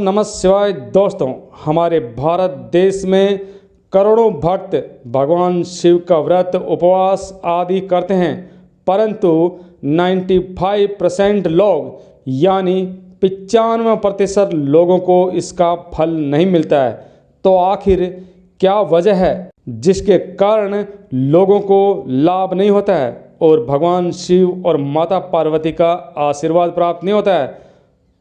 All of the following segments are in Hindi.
नमः शिवाय। दोस्तों, हमारे भारत देश में करोड़ों भक्त भगवान शिव का व्रत उपवास आदि करते हैं, परंतु 95% लोग यानी 95% लोगों को इसका फल नहीं मिलता है। तो आखिर क्या वजह है जिसके कारण लोगों को लाभ नहीं होता है और भगवान शिव और माता पार्वती का आशीर्वाद प्राप्त नहीं होता है?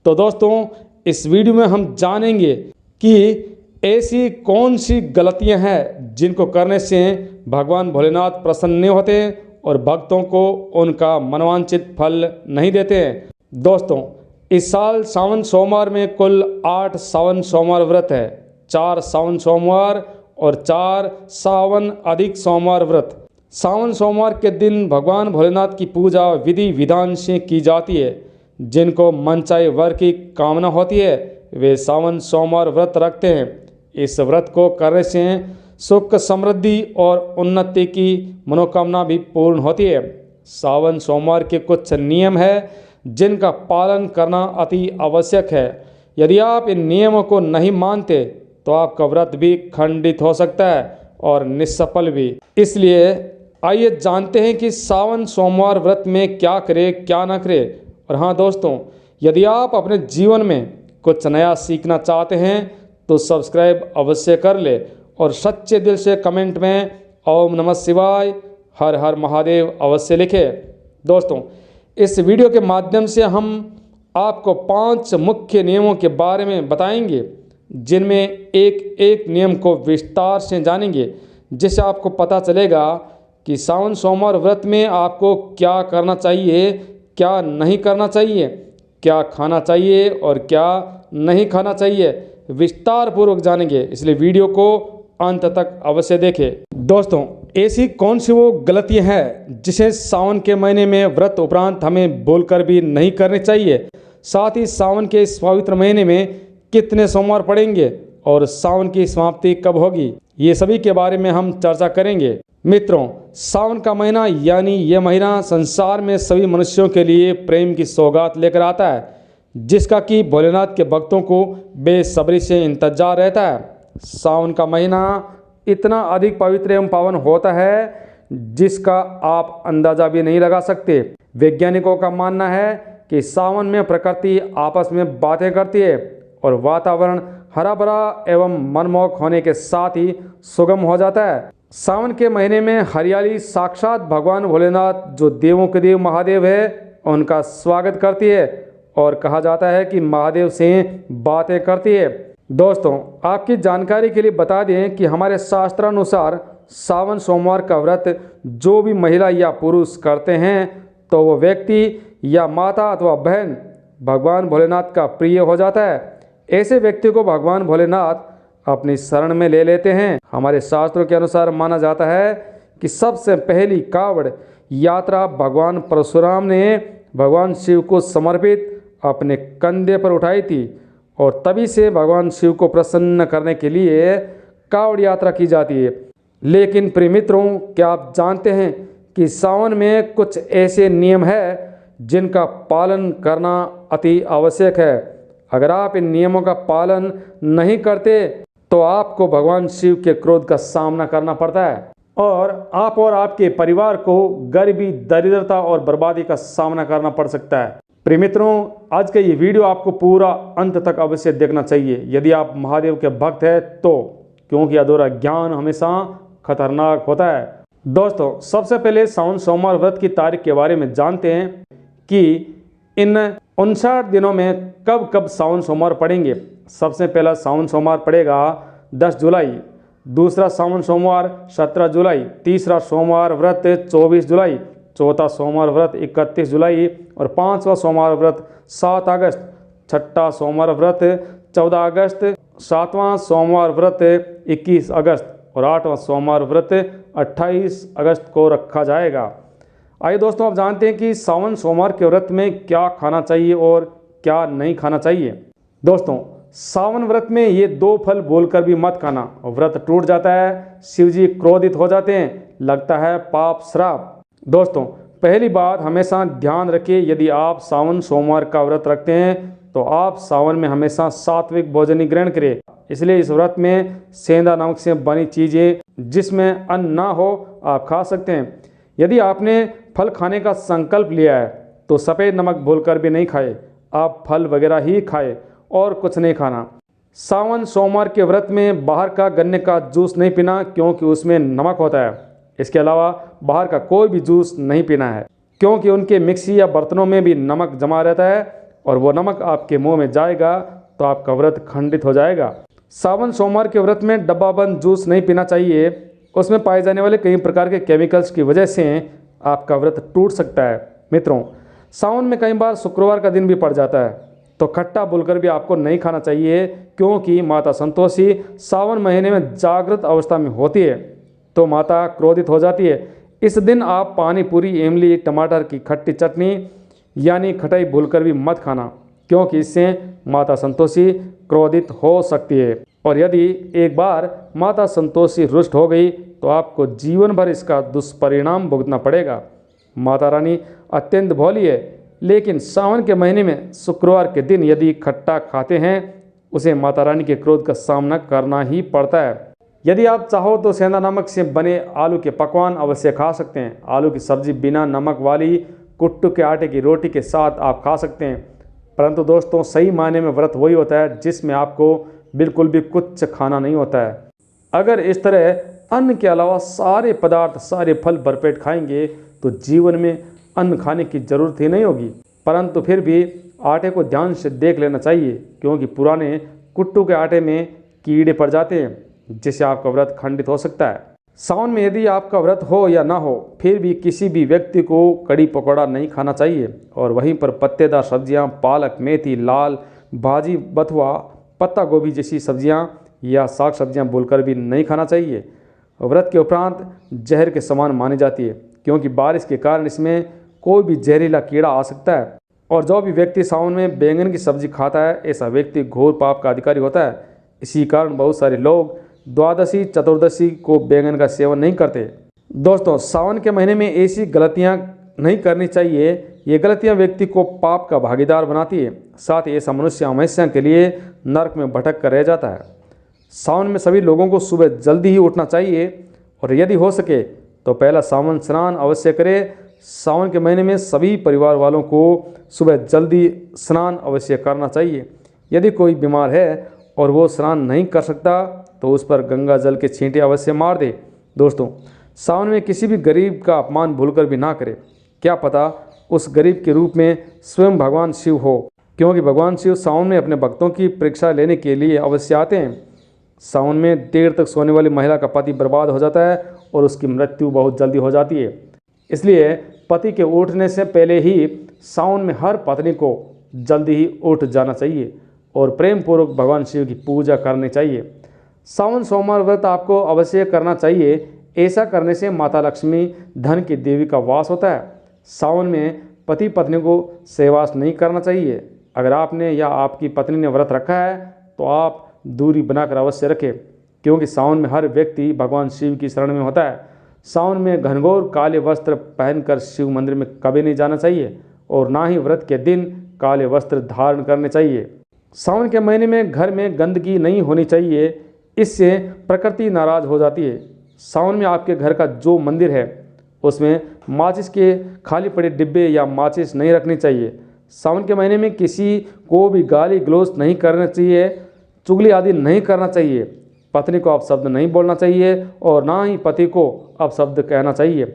तो दोस्तों, इस वीडियो में हम जानेंगे कि ऐसी कौन सी गलतियां हैं जिनको करने से भगवान भोलेनाथ प्रसन्न नहीं होते और भक्तों को उनका मनवांछित फल नहीं देते हैं। दोस्तों, इस साल सावन सोमवार में कुल 8 सावन सोमवार व्रत है। 4 सावन सोमवार और 4 सावन अधिक सोमवार व्रत। सावन सोमवार के दिन भगवान भोलेनाथ की पूजा विधि विधान से की जाती है। जिनको मनचाहे वर की कामना होती है वे सावन सोमवार व्रत रखते हैं। इस व्रत को करने से सुख समृद्धि और उन्नति की मनोकामना भी पूर्ण होती है। सावन सोमवार के कुछ नियम है जिनका पालन करना अति आवश्यक है। यदि आप इन नियमों को नहीं मानते तो आपका व्रत भी खंडित हो सकता है और निष्सफल भी। इसलिए आइए जानते हैं कि सावन सोमवार व्रत में क्या करें क्या ना करें। और हाँ दोस्तों, यदि आप अपने जीवन में कुछ नया सीखना चाहते हैं तो सब्सक्राइब अवश्य कर ले और सच्चे दिल से कमेंट में ओम नमः शिवाय हर हर महादेव अवश्य लिखें। दोस्तों, इस वीडियो के माध्यम से हम आपको 5 मुख्य नियमों के बारे में बताएंगे, जिनमें एक एक नियम को विस्तार से जानेंगे, जिससे आपको पता चलेगा कि सावन सोमवार व्रत में आपको क्या करना चाहिए, क्या नहीं करना चाहिए, क्या खाना चाहिए और क्या नहीं खाना चाहिए। विस्तार पूर्वक जानेंगे, इसलिए वीडियो को अंत तक अवश्य देखें। दोस्तों, ऐसी कौन सी वो गलतियां हैं जिसे सावन के महीने में व्रत उपरांत हमें बोलकर भी नहीं करनी चाहिए? साथ ही सावन के इस पवित्र महीने में कितने सोमवार पड़ेंगे और सावन की समाप्ति कब होगी, ये सभी के बारे में हम चर्चा करेंगे। मित्रों, सावन का महीना यानी ये महीना संसार में सभी मनुष्यों के लिए प्रेम की सौगात लेकर आता है, जिसका कि भोलेनाथ के भक्तों को बेसब्री से इंतजार रहता है। सावन का महीना इतना अधिक पवित्र एवं पावन होता है जिसका आप अंदाजा भी नहीं लगा सकते। वैज्ञानिकों का मानना है कि सावन में प्रकृति आपस में बातें करती है और वातावरण हरा भरा एवं मनमोहक होने के साथ ही सुगम हो जाता है। सावन के महीने में हरियाली साक्षात भगवान भोलेनाथ, जो देवों के देव महादेव है, उनका स्वागत करती है और कहा जाता है कि महादेव से बातें करती है। दोस्तों, आपकी जानकारी के लिए बता दें कि हमारे शास्त्रानुसार सावन सोमवार का व्रत जो भी महिला या पुरुष करते हैं तो वो व्यक्ति या माता अथवा बहन भगवान भोलेनाथ का प्रिय हो जाता है। ऐसे व्यक्ति को भगवान भोलेनाथ अपनी शरण में ले लेते हैं। हमारे शास्त्रों के अनुसार माना जाता है कि सबसे पहली कावड़ यात्रा भगवान परशुराम ने भगवान शिव को समर्पित अपने कंधे पर उठाई थी और तभी से भगवान शिव को प्रसन्न करने के लिए कावड़ यात्रा की जाती है। लेकिन प्रिय मित्रों, क्या आप जानते हैं कि सावन में कुछ ऐसे नियम हैं जिनका पालन करना अति आवश्यक है। अगर आप इन नियमों का पालन नहीं करते तो आपको भगवान शिव के क्रोध का सामना करना पड़ता है और आप और आपके परिवार को गरीबी, दरिद्रता और बर्बादी का सामना करना पड़ सकता है। प्रिय मित्रों, आज का ये वीडियो आपको पूरा अंत तक अवश्य देखना चाहिए यदि आप महादेव के भक्त हैं तो, क्योंकि अधूरा ज्ञान हमेशा खतरनाक होता है। दोस्तों, सबसे पहले सावन सोमवार व्रत की तारीख के बारे में जानते हैं कि इन 59 दिनों में कब कब सावन सोमवार पड़ेंगे। सबसे पहला सावन सोमवार पड़ेगा 10 जुलाई, दूसरा सावन सोमवार 17 जुलाई, तीसरा सोमवार व्रत 24 जुलाई, चौथा सोमवार व्रत 31 जुलाई और 5वां सोमवार व्रत 7 अगस्त, छठा सोमवार व्रत 14 अगस्त, 7वां सोमवार व्रत 21 अगस्त और 8वां सोमवार व्रत 28 अगस्त को रखा जाएगा। आइए दोस्तों, आप जानते हैं कि सावन सोमवार के व्रत में क्या खाना चाहिए और क्या नहीं खाना चाहिए। दोस्तों, सावन व्रत में ये 2 फल बोलकर भी मत खाना, व्रत टूट जाता है, शिवजी क्रोधित हो जाते हैं, लगता है पाप श्राप। दोस्तों, पहली बात हमेशा ध्यान रखिए, यदि आप सावन सोमवार का व्रत रखते हैं तो आप सावन में हमेशा सात्विक भोजन ही ग्रहण करें। इसलिए इस व्रत में सेंधा नमक से बनी चीज़ें जिसमें अन्न ना हो आप खा सकते हैं। यदि आपने फल खाने का संकल्प लिया है तो सफ़ेद नमक भूलकर भी नहीं खाए, आप फल वगैरह ही खाए और कुछ नहीं खाना। सावन सोमवार के व्रत में बाहर का गन्ने का जूस नहीं पीना क्योंकि उसमें नमक होता है। इसके अलावा बाहर का कोई भी जूस नहीं पीना है क्योंकि उनके मिक्सी या बर्तनों में भी नमक जमा रहता है और वो नमक आपके मुंह में जाएगा तो आपका व्रत खंडित हो जाएगा। सावन सोमवार के व्रत में डब्बाबंद जूस नहीं पीना चाहिए, उसमें पाए जाने वाले कई प्रकार के केमिकल्स की वजह से आपका व्रत टूट सकता है। मित्रों, सावन में कई बार शुक्रवार का दिन भी पड़ जाता है तो खट्टा बोलकर भी आपको नहीं खाना चाहिए क्योंकि माता संतोषी सावन महीने में जागृत अवस्था में होती है तो माता क्रोधित हो जाती है। इस दिन आप पानी पूरी, इमली, टमाटर की खट्टी चटनी यानी खटाई भूलकर भी मत खाना क्योंकि इससे माता संतोषी क्रोधित हो सकती है और यदि एक बार माता संतोषी रुष्ट हो गई तो आपको जीवन भर इसका दुष्परिणाम भुगतना पड़ेगा। माता रानी अत्यंत भोली है, लेकिन सावन के महीने में शुक्रवार के दिन यदि खट्टा खाते हैं उसे माता रानी के क्रोध का सामना करना ही पड़ता है। यदि आप चाहो तो सेंधा नमक से बने आलू के पकवान अवश्य खा सकते हैं। आलू की सब्जी बिना नमक वाली कुट्टू के आटे की रोटी के साथ आप खा सकते हैं। परंतु दोस्तों, सही मायने में व्रत वही होता है जिसमें आपको बिल्कुल भी कुछ खाना नहीं होता है। अगर इस तरह अन्न के अलावा सारे पदार्थ, सारे फल भरपेट खाएंगे तो जीवन में अन्न खाने की ज़रूरत ही नहीं होगी। परंतु फिर भी आटे को ध्यान से देख लेना चाहिए क्योंकि पुराने कुट्टू के आटे में कीड़े पड़ जाते हैं जिससे आपका व्रत खंडित हो सकता है। सावन में यदि आपका व्रत हो या ना हो फिर भी किसी भी व्यक्ति को कड़ी पकौड़ा नहीं खाना चाहिए और वहीं पर पत्तेदार सब्जियां, पालक, मेथी, लाल भाजी, बथुआ, पत्ता गोभी जैसी सब्जियां या साग सब्जियां भूलकर भी नहीं खाना चाहिए। व्रत के उपरांत जहर के समान मानी जाती है क्योंकि बारिश के कारण इसमें कोई भी जहरीला कीड़ा आ सकता है और जो भी व्यक्ति सावन में बैंगन की सब्जी खाता है ऐसा व्यक्ति घोर पाप का अधिकारी होता है। इसी कारण बहुत सारे लोग द्वादशी, चतुर्दशी को बैंगन का सेवन नहीं करते। दोस्तों, सावन के महीने में ऐसी गलतियां नहीं करनी चाहिए। ये गलतियां व्यक्ति को पाप का भागीदार बनाती है, साथ ही ऐसा मनुष्य हमेशा के लिए नरक में भटक कर रह जाता है। सावन में सभी लोगों को सुबह जल्दी ही उठना चाहिए और यदि हो सके तो पहला सावन स्नान अवश्य करें। सावन के महीने में सभी परिवार वालों को सुबह जल्दी स्नान अवश्य करना चाहिए। यदि कोई बीमार है और वो स्नान नहीं कर सकता तो उस पर गंगा जल के छींटे अवश्य मार दे। दोस्तों, सावन में किसी भी गरीब का अपमान भूलकर भी ना करें। क्या पता उस गरीब के रूप में स्वयं भगवान शिव हो क्योंकि भगवान शिव सावन में अपने भक्तों की परीक्षा लेने के लिए अवश्य आते हैं। सावन में देर तक सोने वाली महिला का पति बर्बाद हो जाता है और उसकी मृत्यु बहुत जल्दी हो जाती है। इसलिए पति के उठने से पहले ही सावन में हर पत्नी को जल्दी ही उठ जाना चाहिए और प्रेम पूर्वक भगवान शिव की पूजा करनी चाहिए। सावन सोमवार व्रत आपको अवश्य करना चाहिए। ऐसा करने से माता लक्ष्मी धन की देवी का वास होता है। सावन में पति पत्नी को सहवास नहीं करना चाहिए। अगर आपने या आपकी पत्नी ने व्रत रखा है तो आप दूरी बनाकर अवश्य रखें क्योंकि सावन में हर व्यक्ति भगवान शिव की शरण में होता है। सावन में घनघोर काले वस्त्र पहनकर शिव मंदिर में कभी नहीं जाना चाहिए और ना ही व्रत के दिन काले वस्त्र धारण करने चाहिए। सावन के महीने में घर में गंदगी नहीं होनी चाहिए, इससे प्रकृति नाराज हो जाती है। सावन में आपके घर का जो मंदिर है उसमें माचिस के खाली पड़े डिब्बे या माचिस नहीं रखनी चाहिए। सावन के महीने में किसी को भी गाली गलौज नहीं करना चाहिए, चुगली आदि नहीं करना चाहिए। पत्नी को अपशब्द नहीं बोलना चाहिए और ना ही पति को अपशब्द कहना चाहिए,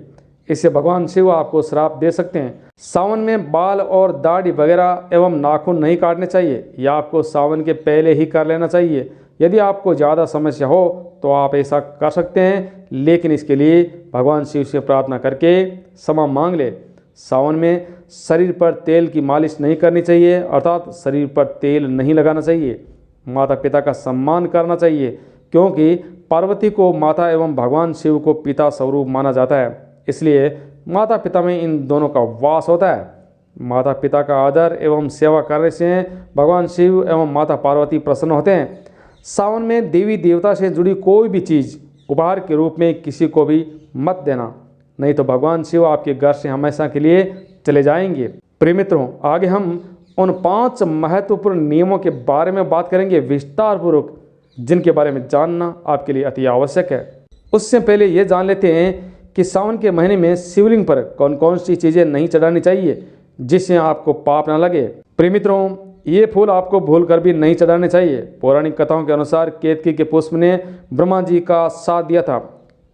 इससे भगवान शिव आपको श्राप दे सकते हैं। सावन में बाल और दाढ़ी वगैरह एवं नाखून नहीं काटने चाहिए, यह आपको सावन के पहले ही कर लेना चाहिए। यदि आपको ज़्यादा समस्या हो तो आप ऐसा कर सकते हैं, लेकिन इसके लिए भगवान शिव से प्रार्थना करके क्षमा मांग ले। सावन में शरीर पर तेल की मालिश नहीं करनी चाहिए, अर्थात शरीर पर तेल नहीं लगाना चाहिए। माता पिता का सम्मान करना चाहिए क्योंकि पार्वती को माता एवं भगवान शिव को पिता स्वरूप माना जाता है, इसलिए माता पिता में इन दोनों का वास होता है। माता पिता का आदर एवं सेवा करने से भगवान शिव एवं माता पार्वती प्रसन्न होते हैं। सावन में देवी देवता से जुड़ी कोई भी चीज़ उपहार के रूप में किसी को भी मत देना, नहीं तो भगवान शिव आपके घर से हमेशा के लिए चले जाएंगे। प्रिय मित्रों, आगे हम उन 5 महत्वपूर्ण नियमों के बारे में बात करेंगे विस्तार पूर्वक, जिनके बारे में जानना आपके लिए अति आवश्यक है। उससे पहले ये जान लेते हैं कि सावन के महीने में शिवलिंग पर कौन कौन सी चीज़ें नहीं चढ़ानी चाहिए जिससे आपको पाप न लगे। प्रिय मित्रों, ये फूल आपको भूल कर भी नहीं चढ़ाने चाहिए। पौराणिक कथाओं के अनुसार केतकी के पुष्प ने ब्रह्मा जी का साथ दिया था,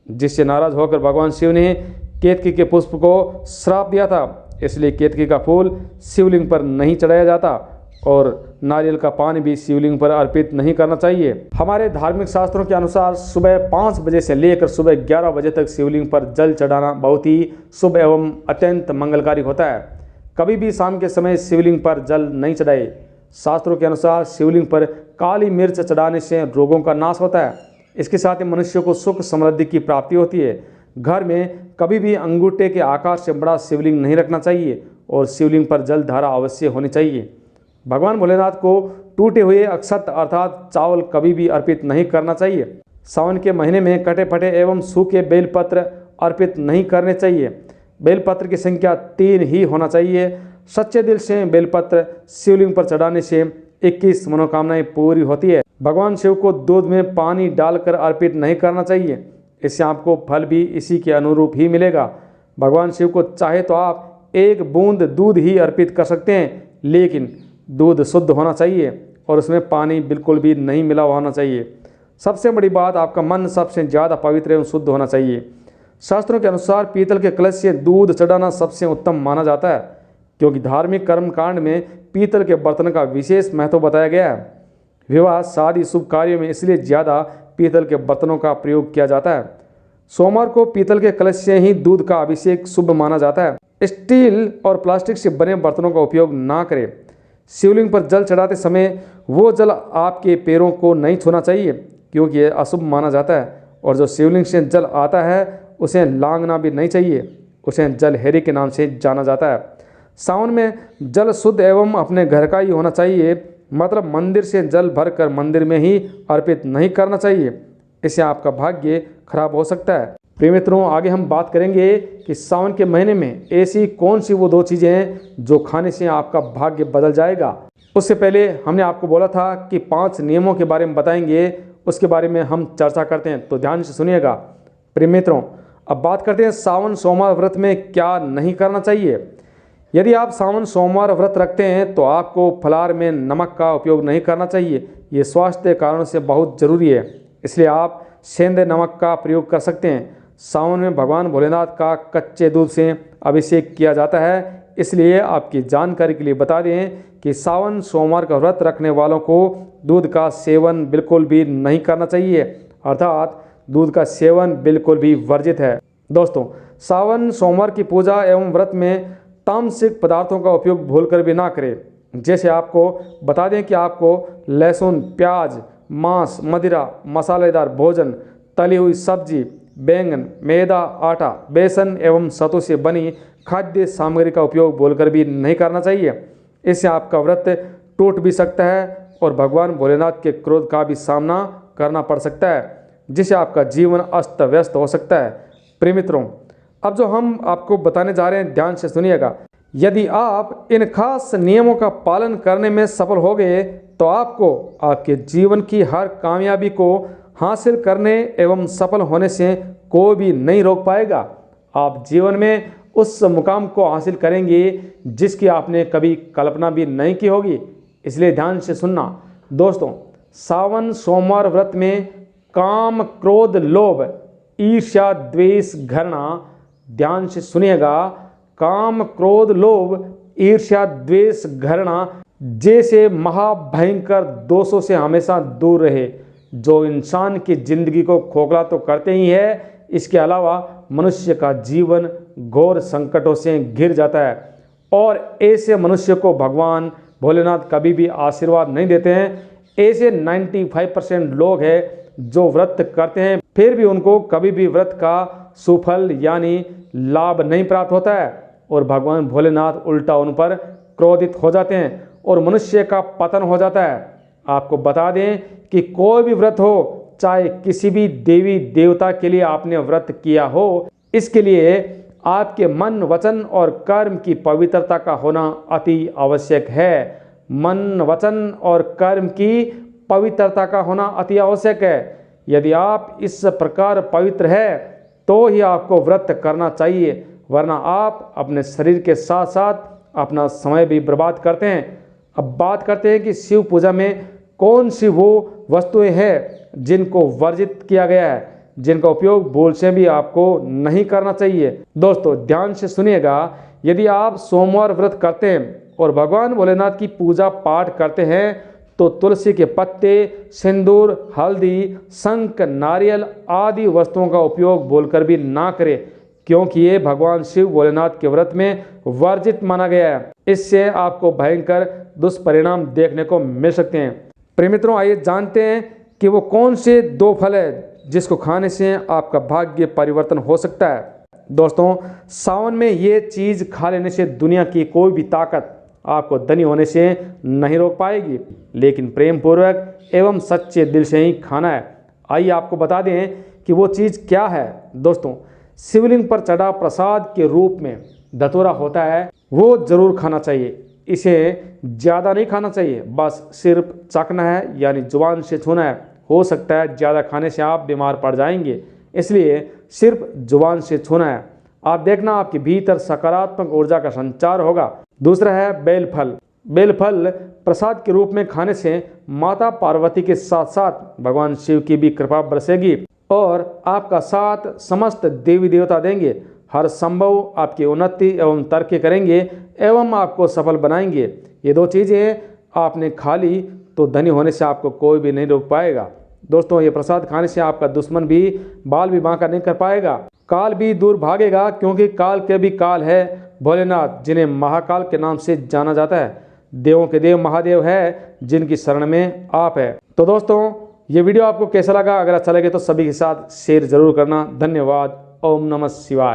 जिससे नाराज होकर भगवान शिव ने केतकी के पुष्प को श्राप दिया था। इसलिए केतकी का फूल शिवलिंग पर नहीं चढ़ाया जाता और नारियल का पानी भी शिवलिंग पर अर्पित नहीं करना चाहिए। हमारे धार्मिक शास्त्रों के अनुसार सुबह 5 बजे से लेकर सुबह 11 बजे तक शिवलिंग पर जल चढ़ाना बहुत ही शुभ एवं अत्यंत मंगलकारी होता है। कभी भी शाम के समय शिवलिंग पर जल नहीं चढ़ाए। शास्त्रों के अनुसार शिवलिंग पर काली मिर्च चढ़ाने से रोगों का नाश होता है। इसके साथ ही मनुष्य को सुख समृद्धि की प्राप्ति होती है। घर में कभी भी अंगूठे के आकार से बड़ा शिवलिंग नहीं रखना चाहिए और शिवलिंग पर जल धारा अवश्य होनी चाहिए। भगवान भोलेनाथ को टूटे हुए अक्षत अर्थात चावल कभी भी अर्पित नहीं करना चाहिए। सावन के महीने में कटे फटे एवं सूखे बेलपत्र अर्पित नहीं करने चाहिए। बेलपत्र की संख्या 3 ही होना चाहिए। सच्चे दिल से बेलपत्र शिवलिंग पर चढ़ाने से 21 मनोकामनाएं पूरी होती है। भगवान शिव को दूध में पानी डालकर अर्पित नहीं करना चाहिए। इससे आपको फल भी इसी के अनुरूप ही मिलेगा। भगवान शिव को चाहे तो आप 1 बूंद दूध ही अर्पित कर सकते हैं, लेकिन दूध शुद्ध होना चाहिए और उसमें पानी बिल्कुल भी नहीं मिला हुआ होना चाहिए। सबसे बड़ी बात, आपका मन सबसे ज़्यादा पवित्र एवं शुद्ध होना चाहिए। शास्त्रों के अनुसार पीतल के कलश से दूध चढ़ाना सबसे उत्तम माना जाता है, क्योंकि धार्मिक कर्मकांड में पीतल के बर्तन का विशेष महत्व बताया गया है। विवाह, शादी, शुभ कार्यों में इसलिए ज़्यादा पीतल के बर्तनों का प्रयोग किया जाता है। सोमवार को पीतल के कलश से ही दूध का अभिषेक शुभ माना जाता है। स्टील और प्लास्टिक से बने बर्तनों का उपयोग ना करें। शिवलिंग पर जल चढ़ाते समय वो जल आपके पैरों को नहीं छूना चाहिए, क्योंकि यह अशुभ माना जाता है। और जो शिवलिंग से जल आता है उसे लांघना भी नहीं चाहिए। उसे जलहरी के नाम से जाना जाता है। सावन में जल शुद्ध एवं अपने घर का ही होना चाहिए, मतलब मंदिर से जल भरकर मंदिर में ही अर्पित नहीं करना चाहिए। इससे आपका भाग्य खराब हो सकता है। प्रिय मित्रों, आगे हम बात करेंगे कि सावन के महीने में ऐसी कौन सी वो 2 चीज़ें हैं जो खाने से आपका भाग्य बदल जाएगा। उससे पहले हमने आपको बोला था कि 5 नियमों के बारे में बताएंगे, उसके बारे में हम चर्चा करते हैं, तो ध्यान से सुनिएगा। प्रिय मित्रों, अब बात करते हैं सावन सोमवार व्रत में क्या नहीं करना चाहिए। यदि आप सावन सोमवार व्रत रखते हैं तो आपको फलाहार में नमक का उपयोग नहीं करना चाहिए। ये स्वास्थ्य कारणों से बहुत ज़रूरी है, इसलिए आप सेंधे नमक का प्रयोग कर सकते हैं। सावन में भगवान भोलेनाथ का कच्चे दूध से अभिषेक किया जाता है, इसलिए आपकी जानकारी के लिए बता दें कि सावन सोमवार का व्रत रखने वालों को दूध का सेवन बिल्कुल भी नहीं करना चाहिए, अर्थात दूध का सेवन बिल्कुल भी वर्जित है। दोस्तों, सावन सोमवार की पूजा एवं व्रत में तामसिक पदार्थों का उपयोग भूलकर भी ना करें। जैसे आपको बता दें कि आपको लहसुन, प्याज, मांस, मदिरा, मसालेदार भोजन, तली हुई सब्जी, बैंगन, मैदा, आटा, बेसन एवं सत्तू से बनी खाद्य सामग्री का उपयोग भूलकर भी नहीं करना चाहिए। इससे आपका व्रत टूट भी सकता है और भगवान भोलेनाथ के क्रोध का भी सामना करना पड़ सकता है, जिससे आपका जीवन अस्त व्यस्त हो सकता है। प्रिय मित्रों, अब जो हम आपको बताने जा रहे हैं, ध्यान से सुनिएगा। यदि आप इन खास नियमों का पालन करने में सफल हो गए तो आपको आपके जीवन की हर कामयाबी को हासिल करने एवं सफल होने से कोई भी नहीं रोक पाएगा। आप जीवन में उस मुकाम को हासिल करेंगे जिसकी आपने कभी कल्पना भी नहीं की होगी। इसलिए ध्यान से सुनना। दोस्तों, सावन सोमवार व्रत में काम, क्रोध, लोभ, ईर्ष्या, द्वेष, घृणा, ध्यान से सुनिएगा, काम, क्रोध, लोभ, ईर्ष्या, द्वेष, घृणा जैसे महाभयंकर दोषों से हमेशा दूर रहे, जो इंसान की जिंदगी को खोखला तो करते ही है, इसके अलावा मनुष्य का जीवन घोर संकटों से घिर जाता है। और ऐसे मनुष्य को भगवान भोलेनाथ कभी भी आशीर्वाद नहीं देते हैं। ऐसे 95% लोग हैं जो व्रत करते हैं, फिर भी उनको कभी भी व्रत का सुफल यानी लाभ नहीं प्राप्त होता है और भगवान भोलेनाथ उल्टा उन पर क्रोधित हो जाते हैं और मनुष्य का पतन हो जाता है। आपको बता दें कि कोई भी व्रत हो, चाहे किसी भी देवी देवता के लिए आपने व्रत किया हो, इसके लिए आपके मन, वचन और कर्म की पवित्रता का होना अति आवश्यक है। मन, वचन और कर्म की पवित्रता का होना अति आवश्यक है। यदि आप इस प्रकार पवित्र है तो ही आपको व्रत करना चाहिए, वरना आप अपने शरीर के साथ साथ अपना समय भी बर्बाद करते हैं। अब बात करते हैं कि शिव पूजा में कौन सी वो वस्तुएं हैं जिनको वर्जित किया गया है, जिनका उपयोग भूल से भी आपको नहीं करना चाहिए। दोस्तों ध्यान से सुनिएगा, यदि आप सोमवार व्रत करते हैं और भगवान भोलेनाथ की पूजा पाठ करते हैं तो तुलसी के पत्ते, सिंदूर, हल्दी, शंख, नारियल आदि वस्तुओं का उपयोग भूलकर भी ना करें, क्योंकि ये भगवान शिव भोलेनाथ के व्रत में वर्जित माना गया है। इससे आपको भयंकर दुष्परिणाम देखने को मिल सकते हैं। प्रिय मित्रों, आइए जानते हैं कि वो कौन से 2 फल है जिसको खाने से आपका भाग्य परिवर्तन हो सकता है। दोस्तों, सावन में ये चीज़ खा लेने से दुनिया की कोई भी ताकत आपको धनी होने से नहीं रोक पाएगी, लेकिन प्रेम पूर्वक एवं सच्चे दिल से ही खाना है। आइए आपको बता दें कि वो चीज़ क्या है। दोस्तों, शिवलिंग पर चढ़ा प्रसाद के रूप में धतूरा होता है, वो जरूर खाना चाहिए। इसे ज़्यादा नहीं खाना चाहिए, बस सिर्फ चखना है, यानी जुबान से छूना है। हो सकता है ज़्यादा खाने से आप बीमार पड़ जाएंगे, इसलिए सिर्फ जुबान से छूना है। आप देखना आपके भीतर सकारात्मक ऊर्जा का संचार होगा। दूसरा है बेलफल। बेलफल प्रसाद के रूप में खाने से माता पार्वती के साथ साथ भगवान शिव की भी कृपा बरसेगी और आपका साथ समस्त देवी देवता देंगे। हर संभव आपकी उन्नति एवं तरक्की करेंगे एवं आपको सफल बनाएंगे। ये 2 चीज़ें आपने खा ली तो धनी होने से आपको कोई भी नहीं रोक पाएगा। दोस्तों, ये प्रसाद खाने से आपका दुश्मन भी बाल भी बांका नहीं कर पाएगा, काल भी दूर भागेगा, क्योंकि काल के भी काल है भोलेनाथ, जिन्हें महाकाल के नाम से जाना जाता है। देवों के देव महादेव है जिनकी शरण में आप है। तो दोस्तों, ये वीडियो आपको कैसा लगा? अगर अच्छा लगे तो सभी के साथ शेयर जरूर करना। धन्यवाद। ओम नमः शिवाय।